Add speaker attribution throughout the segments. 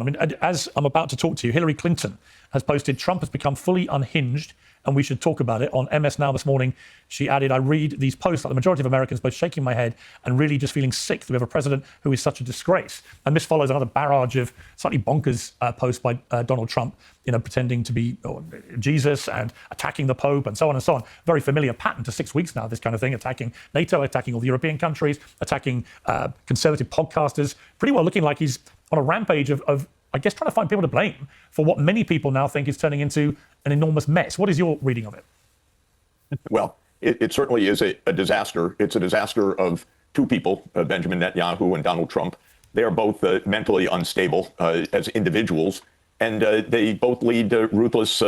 Speaker 1: I mean, as I'm about to talk to you, Hillary Clinton has posted, Trump has become fully unhinged and we should talk about it. On MS Now this morning, she added, I read these posts like the majority of Americans, both shaking my head and really just feeling sick that we have a president who is such a disgrace. And this follows another barrage of slightly bonkers posts by Donald Trump, pretending to be Jesus and attacking the Pope and so on and so on. Very familiar pattern to 6 weeks now, this kind of thing, attacking NATO, attacking all the European countries, attacking conservative podcasters, pretty well looking like he's on a rampage of I guess, trying to find people to blame for what many people now think is turning into an enormous mess. What is your reading of it?
Speaker 2: Well, it certainly is a disaster. It's a disaster of two people, Benjamin Netanyahu and Donald Trump. They are both mentally unstable as individuals, and they both lead ruthless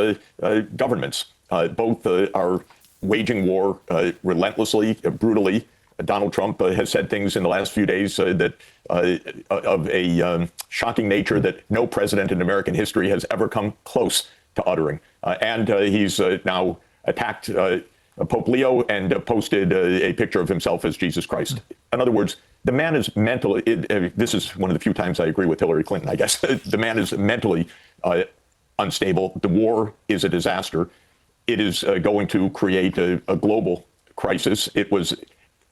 Speaker 2: governments. Both are waging war relentlessly, brutally. Donald Trump has said things in the last few days that of a shocking nature that no president in American history has ever come close to uttering. And he's now attacked Pope Leo and posted a picture of himself as Jesus Christ. In other words, the man is mentally, this is one of the few times I agree with Hillary Clinton, I guess. The man is mentally unstable. The war is a disaster. It is going to create a global crisis. It was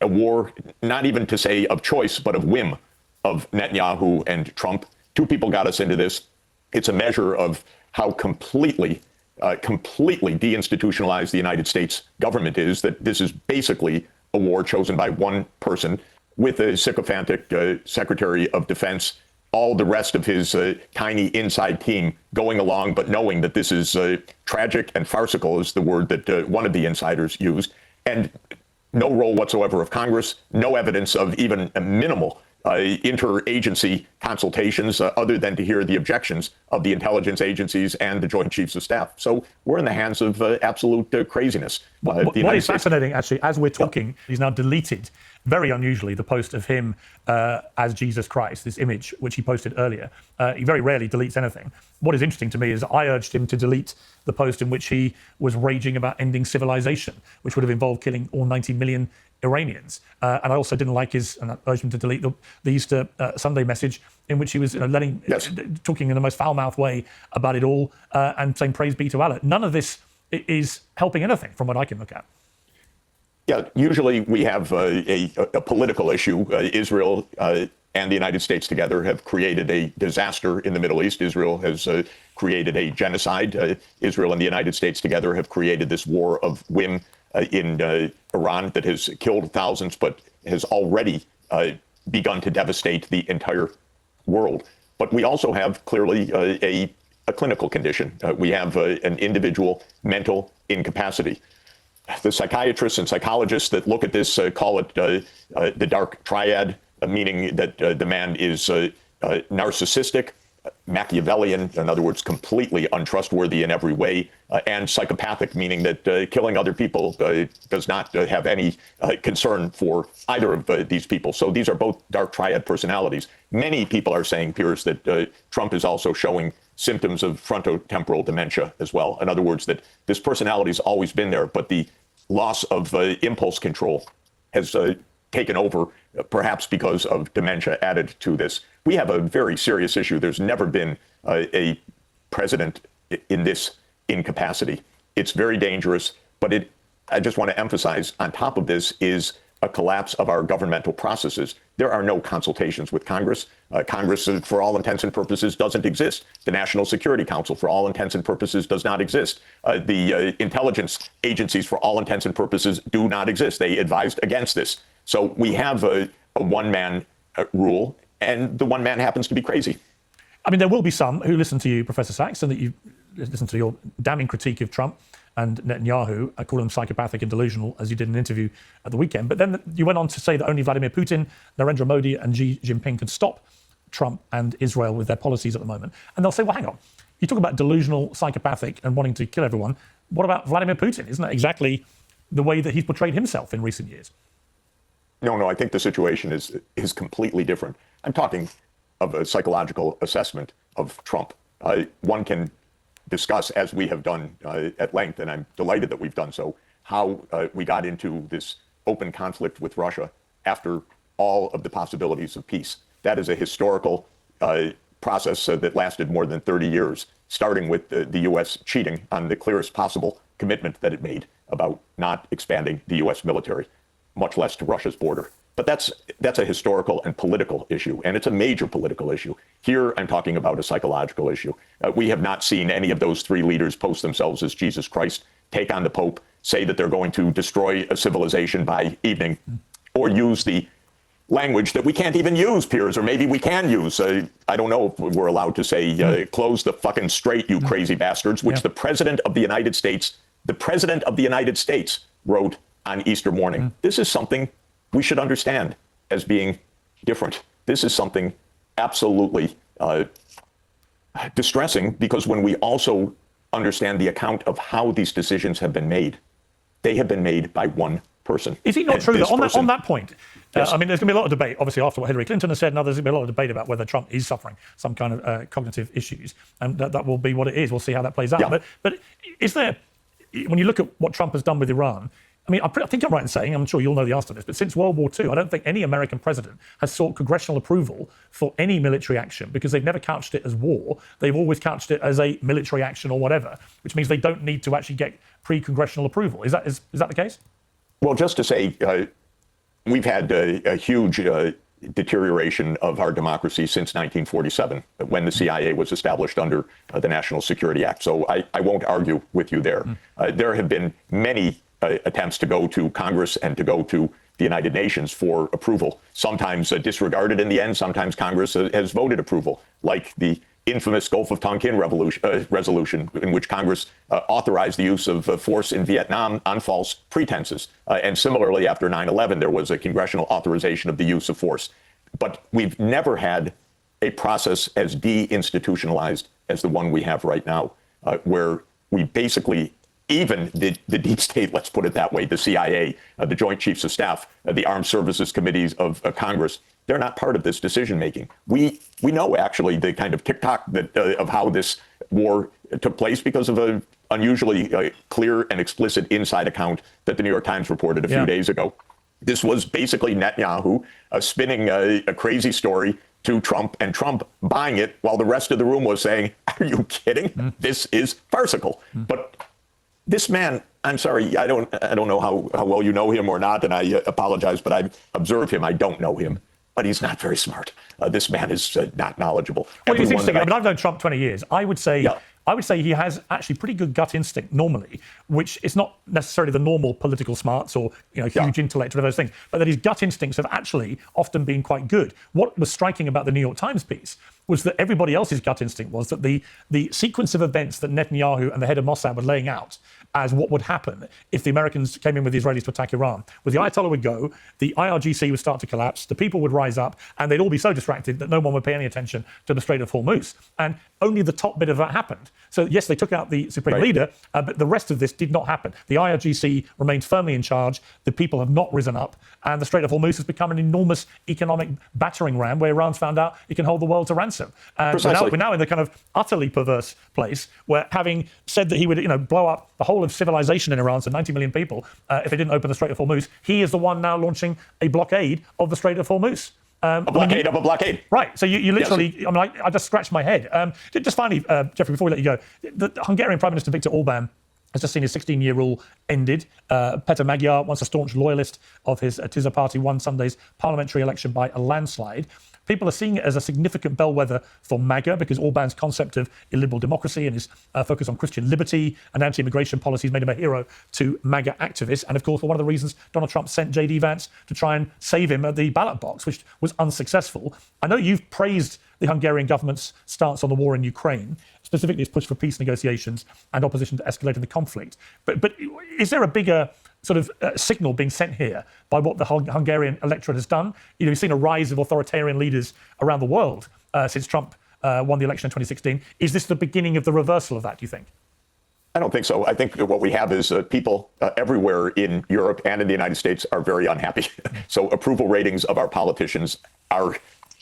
Speaker 2: a war, not even to say of choice, but of whim of Netanyahu and Trump. Two people got us into this. It's a measure of how completely deinstitutionalized the United States government is, that this is basically a war chosen by one person with a sycophantic Secretary of Defense, all the rest of his tiny inside team going along, but knowing that this is tragic and farcical is the word that one of the insiders used. And no role whatsoever of Congress, no evidence of even a minimal interagency consultations other than to hear the objections of the intelligence agencies and the Joint Chiefs of Staff. So we're in the hands of absolute craziness.
Speaker 1: What is fascinating, actually, as we're talking, he's now deleted, very unusually, the post of him as Jesus Christ, this image which he posted earlier. He very rarely deletes anything. What is interesting to me is I urged him to delete the post in which he was raging about ending civilization, which would have involved killing all 90 million Iranians. And I also didn't like and I urged him to delete the Easter Sunday message in which he was talking in the most foul-mouthed way about it all and saying praise be to Allah. None of this is helping anything from what I can look at.
Speaker 2: Yeah, usually we have a political issue. Israel and the United States together have created a disaster in the Middle East. Israel has created a genocide. Israel and the United States together have created this war of whim in Iran that has killed thousands, but has already begun to devastate the entire world. But we also have clearly a clinical condition. We have an individual mental incapacity. The psychiatrists and psychologists that look at this call it the dark triad, meaning that the man is narcissistic, Machiavellian, in other words, completely untrustworthy in every way, and psychopathic, meaning that killing other people does not have any concern for either of these people. So these are both dark triad personalities. Many people are saying, Piers, that Trump is also showing symptoms of frontotemporal dementia as well. In other words, that this personality has always been there, but the loss of impulse control has taken over, perhaps because of dementia added to this. We have a very serious issue. There's never been a president in this incapacity. It's very dangerous, but I just want to emphasize, on top of this is a collapse of our governmental processes. There are no consultations with Congress. Congress, for all intents and purposes, doesn't exist. The National Security Council, for all intents and purposes, does not exist. The intelligence agencies, for all intents and purposes, do not exist. They advised against this. So we have a one-man rule, and the one man happens to be crazy.
Speaker 1: I mean, there will be some who listen to you, Professor Sachs, and that you listen to your damning critique of Trump and Netanyahu, I call them psychopathic and delusional, as you did in an interview at the weekend. But then you went on to say that only Vladimir Putin, Narendra Modi and Xi Jinping can stop Trump and Israel with their policies at the moment. And they'll say, well, hang on, you talk about delusional, psychopathic and wanting to kill everyone. What about Vladimir Putin? Isn't that exactly the way that he's portrayed himself in recent years?
Speaker 2: No, I think the situation is completely different. I'm talking of a psychological assessment of Trump. One can discuss, as we have done at length, and I'm delighted that we've done so, how we got into this open conflict with Russia after all of the possibilities of peace. That is a historical process that lasted more than 30 years, starting with the U.S. cheating on the clearest possible commitment that it made about not expanding the U.S. military, much less to Russia's border. But that's a historical and political issue, and it's a major political issue. Here, I'm talking about a psychological issue. We have not seen any of those three leaders post themselves as Jesus Christ, take on the Pope, say that they're going to destroy a civilization by evening, or use the language that we can't even use, Piers, or maybe we can use. I don't know if we're allowed to say, close the fucking strait, you crazy bastards, which the President of the United States wrote on Easter morning. This is something we should understand as being different. This is something absolutely distressing, because when we also understand the account of how these decisions have been made, they have been made by one person.
Speaker 1: Is it not true that on that point,
Speaker 2: Yes.
Speaker 1: I mean, there's going to be a lot of debate, obviously, after what Hillary Clinton has said. Now, there's going to be a lot of debate about whether Trump is suffering some kind of cognitive issues, and that will be what it is. We'll see how that plays out.
Speaker 2: Yeah.
Speaker 1: But is there, when you look at what Trump has done with Iran, I mean, I think I'm right in saying, I'm sure you'll know the answer to this, but since World War II, I don't think any American president has sought congressional approval for any military action, because they've never couched it as war. They've always couched it as a military action or whatever, which means they don't need to actually get pre-congressional approval. Is that the case?
Speaker 2: Well, just to say, we've had a huge deterioration of our democracy since 1947, when the CIA was established under the National Security Act. So I won't argue with you there. There have been many attempts to go to Congress and to go to the United Nations for approval, sometimes disregarded in the end, sometimes Congress has voted approval, like the infamous Gulf of Tonkin resolution, in which Congress authorized the use of force in Vietnam on false pretenses. And similarly, after 9/11, there was a congressional authorization of the use of force. But we've never had a process as deinstitutionalized as the one we have right now, where we basically, even the deep state, let's put it that way, the CIA, the Joint Chiefs of Staff, the Armed Services Committees of Congress, they're not part of this decision making. We know actually the kind of tick-tock of how this war took place, because of an unusually clear and explicit inside account that the New York Times reported a few days ago. This was basically Netanyahu spinning a crazy story to Trump, and Trump buying it, while the rest of the room was saying, "Are you kidding? This is farcical." But this man, I'm sorry, I don't know how well you know him or not, and I apologize, but I observe him. I don't know him, but he's not very smart. This man is not knowledgeable.
Speaker 1: Well, it's interesting. I mean, I've known Trump 20 years. I would say he has actually pretty good gut instinct normally, which is not necessarily the normal political smarts or huge intellect or those things, but that his gut instincts have actually often been quite good. What was striking about the New York Times piece was that everybody else's gut instinct was that the sequence of events that Netanyahu and the head of Mossad were laying out as what would happen if the Americans came in with the Israelis to attack Iran, was the Ayatollah would go, the IRGC would start to collapse, the people would rise up, and they'd all be so distracted that no one would pay any attention to the Strait of Hormuz. And only the top bit of that happened. So yes, they took out the supreme leader, but the rest of this did not happen. The IRGC remains firmly in charge. The people have not risen up, and the Strait of Hormuz has become an enormous economic battering ram where Iran's found out it can hold the world to ransom. And we're now in the kind of utterly perverse place where, having said that he would blow up the whole of civilization in Iran, so 90 million people, if they didn't open the Strait of Hormuz, he is the one now launching a blockade of the Strait of Hormuz.
Speaker 2: A blockade of a blockade.
Speaker 1: Right. So you literally, yes. I mean, I just scratched my head. Just finally, Jeffrey, before we let you go, the Hungarian Prime Minister Viktor Orban has just seen his 16-year rule ended. Peter Magyar, once a staunch loyalist of his Tisza party, won Sunday's parliamentary election by a landslide. People are seeing it as a significant bellwether for MAGA, because Orban's concept of illiberal democracy and his focus on Christian liberty and anti-immigration policies made him a hero to MAGA activists. And of course, for one of the reasons Donald Trump sent J.D. Vance to try and save him at the ballot box, which was unsuccessful. I know you've praised the Hungarian government's stance on the war in Ukraine, specifically its push for peace negotiations and opposition to escalating the conflict. But is there a bigger sort of signal being sent here by what the Hungarian electorate has done? You've seen a rise of authoritarian leaders around the world since Trump won the election in 2016. Is this the beginning of the reversal of that, do you think?
Speaker 2: I don't think so. I think what we have is people everywhere in Europe and in the United States are very unhappy. So approval ratings of our politicians are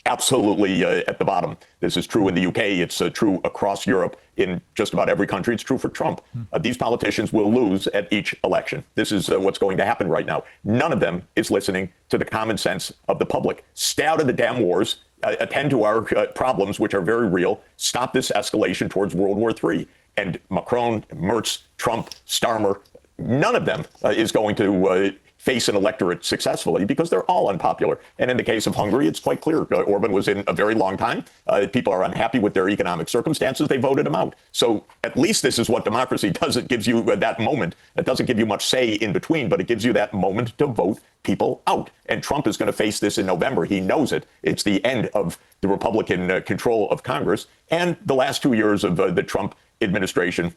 Speaker 2: absolutely at the bottom. This is true in the UK. It's true across Europe. In just about every country, it's true for Trump. These politicians will lose at each election. This is what's going to happen right now. None of them is listening to the common sense of the public. Stay out of the damn wars. attend to our problems, which are very real, stop this escalation towards World War III. And Macron, Merz, Trump, Starmer, none of them is going to face an electorate successfully because they're all unpopular. And in the case of Hungary, it's quite clear. Orban was in a very long time. People are unhappy with their economic circumstances. They voted him out. So at least this is what democracy does. It gives you that moment. It doesn't give you much say in between, but it gives you that moment to vote people out. And Trump is going to face this in November. He knows it. It's the end of the Republican control of Congress. And the last 2 years of the Trump administration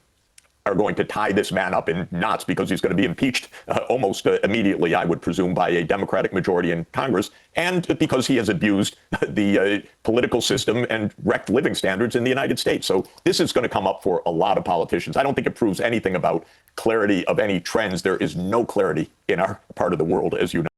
Speaker 2: are going to tie this man up in knots because he's going to be impeached almost immediately, I would presume, by a Democratic majority in Congress, and because he has abused the political system and wrecked living standards in the United States. So this is going to come up for a lot of politicians. I don't think it proves anything about clarity of any trends. There is no clarity in our part of the world, as you know.